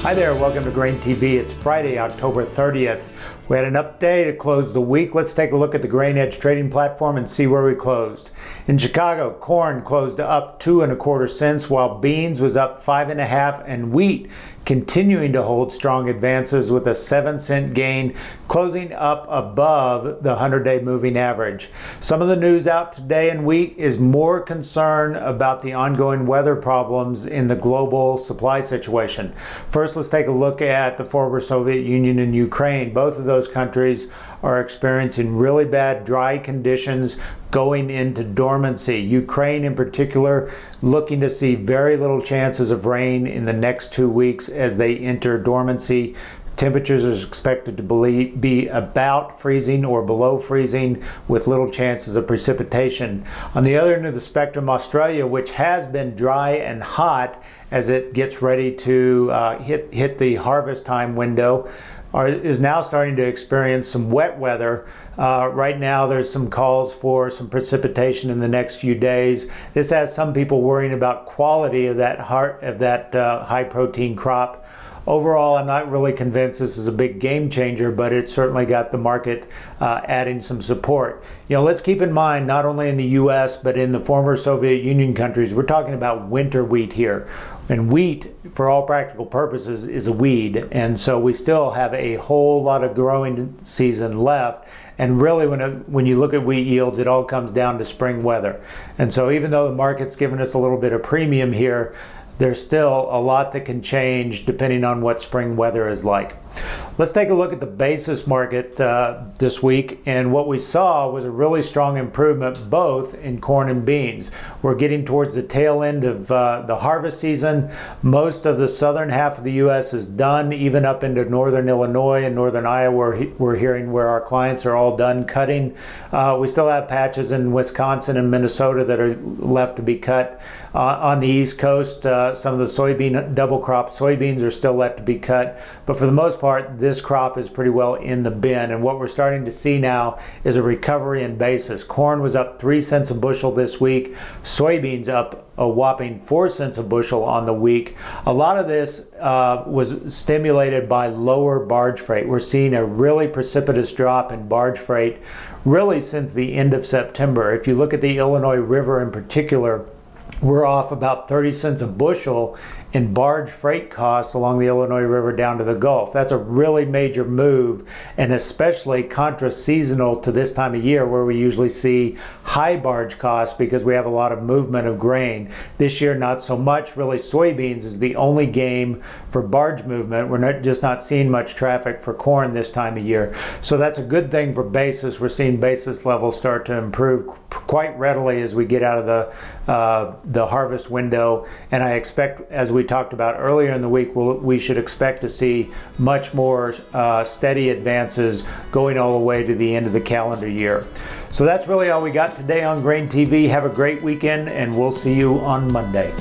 Hi there, welcome to GrainTV. It's Friday, October 30th. We had an update to close the week. Let's take a look at the Grain Edge trading platform and see where we closed. In Chicago, corn closed up 2.25 cents, while beans was up 5.5, and wheat continuing to hold strong advances with a 7-cent gain, closing up above the 100-day moving average. Some of the news out today in wheat is more concern about the ongoing weather problems in the global supply situation. First, let's take a look at the former Soviet Union and Ukraine. Both of those countries are experiencing really bad dry conditions going into dormancy. Ukraine in particular looking to see very little chances of rain in the next 2 weeks as they enter dormancy. Temperatures are expected to be about freezing or below freezing with little chances of precipitation. On the other end of the spectrum, Australia, which has been dry and hot as it gets ready to hit the harvest time window, is now starting to experience some wet weather. Right now there's some calls for some precipitation in the next few days. This has some people worrying about quality of that high protein crop. Overall, I'm not really convinced this is a big game changer, but it certainly got the market adding some support. You know, let's keep in mind, not only in the U.S., but in the former Soviet Union countries, we're talking about winter wheat here. And wheat, for all practical purposes, is a weed. And so we still have a whole lot of growing season left. And really, when you look at wheat yields, it all comes down to spring weather. And so even though the market's given us a little bit of premium here, there's still a lot that can change depending on what spring weather is like. Let's take a look at the basis market this week, and what we saw was a really strong improvement both in corn and beans. We're getting towards the tail end of the harvest season. Most of the southern half of the U.S. is done, even up into northern Illinois and northern Iowa. We're hearing where our clients are all done cutting. We still have patches in Wisconsin and Minnesota that are left to be cut. On the East Coast, some of the double crop soybeans are still left to be cut, but for the most part, this crop is pretty well in the bin. And what we're starting to see now is a recovery in basis. Corn was up 3 cents a bushel this week. Soybeans up a whopping 4 cents a bushel on the week. A lot of this was stimulated by lower barge freight. We're seeing a really precipitous drop in barge freight really since the end of September. If you look at the Illinois River in particular, we're off about 30 cents a bushel in barge freight costs along the Illinois River down to the Gulf. That's a really major move, and especially contra-seasonal to this time of year where we usually see high barge costs because we have a lot of movement of grain. This year, not so much. Really, soybeans is the only game for barge movement. We're just not seeing much traffic for corn this time of year. So that's a good thing for basis. We're seeing basis levels start to improve quite readily as we get out of the harvest window, and I expect, as we talked about earlier in the week, we should expect to see much more steady advances going all the way to the end of the calendar year. So that's really all we got today on GrainTV. Have a great weekend, and we'll see you on Monday.